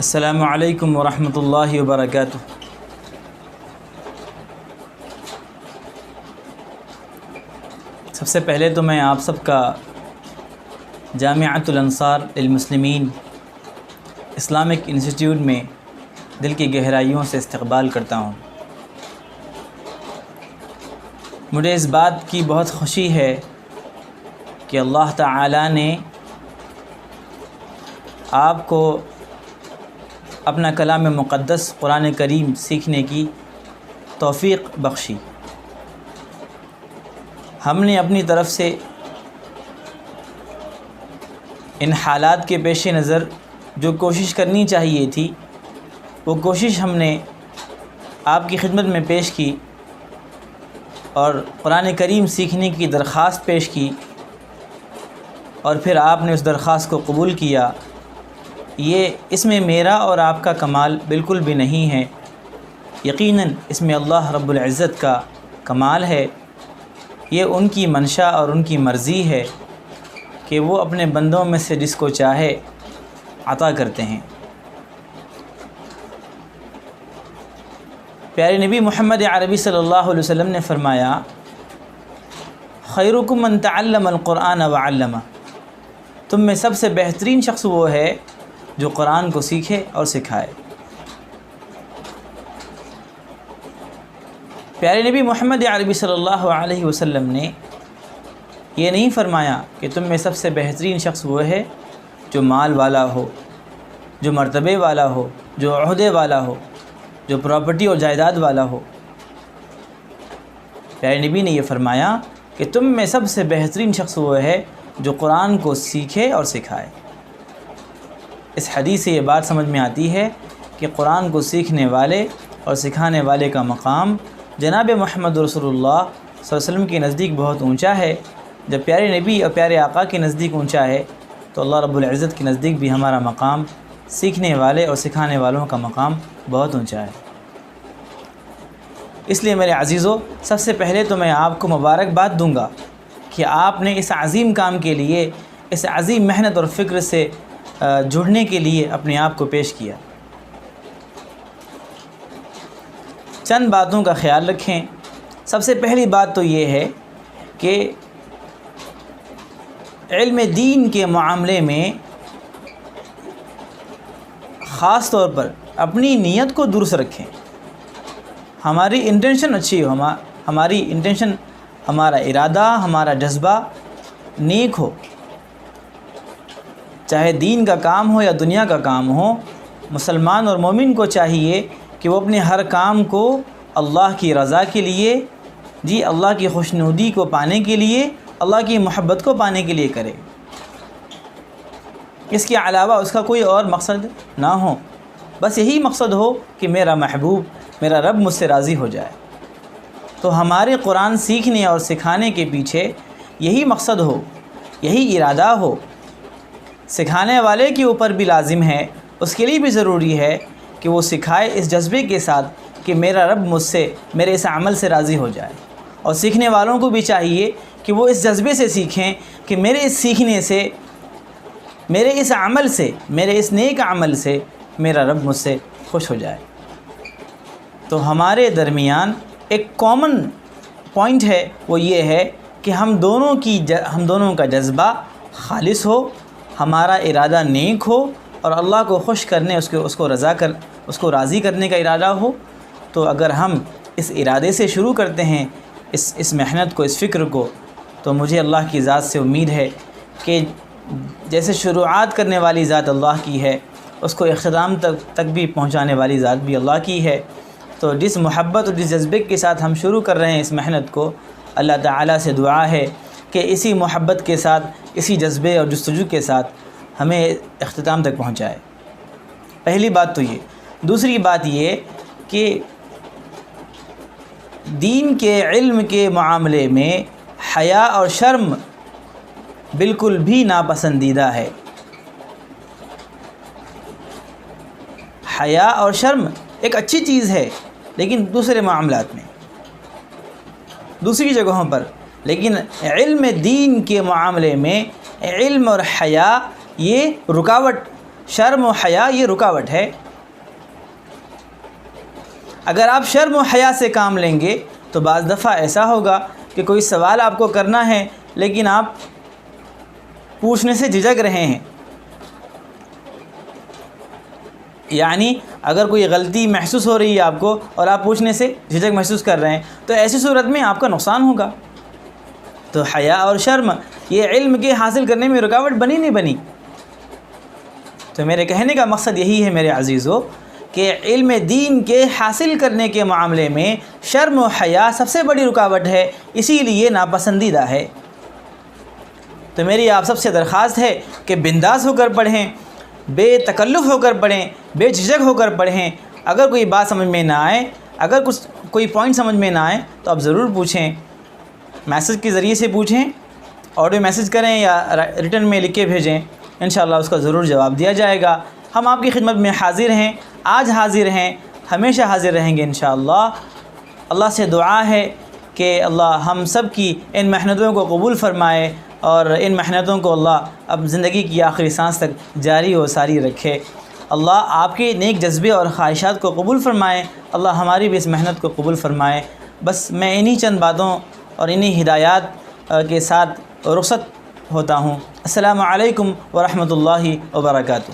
السلام علیکم ورحمۃ اللہ وبرکاتہ۔ سب سے پہلے تو میں آپ سب کا جامعۃ الانصار للمسلمین اسلامک انسٹیٹیوٹ میں دل کی گہرائیوں سے استقبال کرتا ہوں۔ مجھے اس بات کی بہت خوشی ہے کہ اللہ تعالی نے آپ کو اپنا کلام مقدس قرآن کریم سیکھنے کی توفیق بخشی۔ ہم نے اپنی طرف سے ان حالات کے پیش نظر جو کوشش کرنی چاہیے تھی وہ کوشش ہم نے آپ کی خدمت میں پیش کی اور قرآن کریم سیکھنے کی درخواست پیش کی، اور پھر آپ نے اس درخواست کو قبول کیا۔ اس میں میرا اور آپ کا کمال بالکل بھی نہیں ہے، یقیناً اس میں اللہ رب العزت کا کمال ہے۔ یہ ان کی منشا اور ان کی مرضی ہے کہ وہ اپنے بندوں میں سے جس کو چاہے عطا کرتے ہیں۔ پیارے نبی محمد عربی صلی اللہ علیہ وسلم نے فرمایا، خیرکم من تعلم القرآن وعلمہ، تم میں سب سے بہترین شخص وہ ہے جو قرآن کو سیکھے اور سکھائے۔ پیارے نبی محمد عربی صلی اللہ علیہ وسلم نے یہ نہیں فرمایا کہ تم میں سب سے بہترین شخص وہ ہے جو مال والا ہو، جو مرتبے والا ہو، جو عہدے والا ہو، جو پراپرٹی اور جائیداد والا ہو۔ پیارے نبی نے یہ فرمایا کہ تم میں سب سے بہترین شخص وہ ہے جو قرآن کو سیکھے اور سکھائے۔ اس حدیث سے یہ بات سمجھ میں آتی ہے کہ قرآن کو سیکھنے والے اور سکھانے والے کا مقام جناب محمد رسول اللہ صلی اللہ علیہ وسلم کے نزدیک بہت اونچا ہے۔ جب پیارے نبی اور پیارے آقا کے نزدیک اونچا ہے تو اللہ رب العزت کے نزدیک بھی ہمارا مقام، سیکھنے والے اور سکھانے والوں کا مقام بہت اونچا ہے۔ اس لیے میرے عزیزو، سب سے پہلے تو میں آپ کو مبارکباد دوں گا کہ آپ نے اس عظیم کام کے لیے، اس عظیم محنت اور فکر سے جڑنے کے لیے اپنے آپ کو پیش کیا۔ چند باتوں کا خیال رکھیں۔ سب سے پہلی بات تو یہ ہے کہ علم دین کے معاملے میں خاص طور پر اپنی نیت کو درست رکھیں۔ ہماری انٹینشن اچھی ہو، ہماری انٹینشن، ہمارا ارادہ، ہمارا جذبہ نیک ہو۔ چاہے دین کا کام ہو یا دنیا کا کام ہو، مسلمان اور مومن کو چاہیے کہ وہ اپنے ہر کام کو اللہ کی رضا کے لیے، اللہ کی خوشنودی کو پانے کے لیے، اللہ کی محبت کو پانے کے لیے کرے۔ اس کے علاوہ اس کا کوئی اور مقصد نہ ہو، بس یہی مقصد ہو کہ میرا محبوب، میرا رب مجھ سے راضی ہو جائے۔ تو ہمارے قرآن سیکھنے اور سکھانے کے پیچھے یہی مقصد ہو، یہی ارادہ ہو۔ سکھانے والے کے اوپر بھی لازم ہے، اس کے لیے بھی ضروری ہے کہ وہ سکھائے اس جذبے کے ساتھ کہ میرا رب مجھ سے، میرے اس عمل سے راضی ہو جائے، اور سیکھنے والوں کو بھی چاہیے کہ وہ اس جذبے سے سیکھیں کہ میرے اس سیکھنے سے، میرے اس عمل سے، میرے اس نیک عمل سے میرا رب مجھ سے خوش ہو جائے۔ تو ہمارے درمیان ایک کامن پوائنٹ ہے، وہ یہ ہے کہ ہم دونوں کا جذبہ خالص ہو، ہمارا ارادہ نیک ہو، اور اللہ کو خوش کرنے، اس کو راضی کرنے کا ارادہ ہو۔ تو اگر ہم اس ارادے سے شروع کرتے ہیں اس محنت کو، اس فکر کو، تو مجھے اللہ کی ذات سے امید ہے کہ جیسے شروعات کرنے والی ذات اللہ کی ہے، اس کو اختتام تک بھی پہنچانے والی ذات بھی اللہ کی ہے۔ تو جس محبت اور جس جذبے کے ساتھ ہم شروع کر رہے ہیں اس محنت کو، اللہ تعالیٰ سے دعا ہے کہ اسی محبت کے ساتھ، اسی جذبے اور جستجو کے ساتھ ہمیں اختتام تک پہنچائے۔ پہلی بات تو یہ۔ دوسری بات یہ کہ دین کے علم کے معاملے میں حیا اور شرم بالکل بھی ناپسندیدہ ہے۔ حیا اور شرم ایک اچھی چیز ہے، لیکن دوسرے معاملات میں، دوسری جگہوں پر، لیکن علم دین کے معاملے میں علم اور حیا یہ رکاوٹ شرم و حیا یہ رکاوٹ ہے۔ اگر آپ شرم و حیا سے کام لیں گے تو بعض دفعہ ایسا ہوگا کہ کوئی سوال آپ کو کرنا ہے لیکن آپ پوچھنے سے جھجک رہے ہیں، یعنی اگر کوئی غلطی محسوس ہو رہی ہے آپ کو اور آپ پوچھنے سے جھجک محسوس کر رہے ہیں تو ایسی صورت میں آپ کا نقصان ہوگا۔ تو حیا اور شرم یہ علم کے حاصل کرنے میں رکاوٹ بنی نہیں بنی؟ تو میرے کہنے کا مقصد یہی ہے میرے عزیزو کہ علم دین کے حاصل کرنے کے معاملے میں شرم و حیا سب سے بڑی رکاوٹ ہے، اسی لیے ناپسندیدہ ہے۔ تو میری آپ سب سے درخواست ہے کہ بنداس ہو کر پڑھیں، بے تکلف ہو کر پڑھیں، بے جھجک ہو کر پڑھیں۔ اگر کوئی بات سمجھ میں نہ آئے، اگر کوئی پوائنٹ سمجھ میں نہ آئے تو آپ ضرور پوچھیں، میسج کے ذریعے سے پوچھیں، آڈیو میسج کریں یا ریٹن میں لکھ کے بھیجیں، انشاءاللہ اس کا ضرور جواب دیا جائے گا۔ ہم آپ کی خدمت میں حاضر ہیں، آج حاضر ہیں، ہمیشہ حاضر رہیں گے انشاءاللہ۔ اللہ سے دعا ہے کہ اللہ ہم سب کی ان محنتوں کو قبول فرمائے اور ان محنتوں کو اللہ اب زندگی کی آخری سانس تک جاری و ساری رکھے۔ اللہ آپ کے نیک جذبے اور خواہشات کو قبول فرمائے، اللہ ہماری بھی اس محنت کو قبول فرمائے۔ بس میں انہی چند باتوں اور انہی ہدایات کے ساتھ رخصت ہوتا ہوں۔ السلام علیکم ورحمۃ اللہ وبرکاتہ۔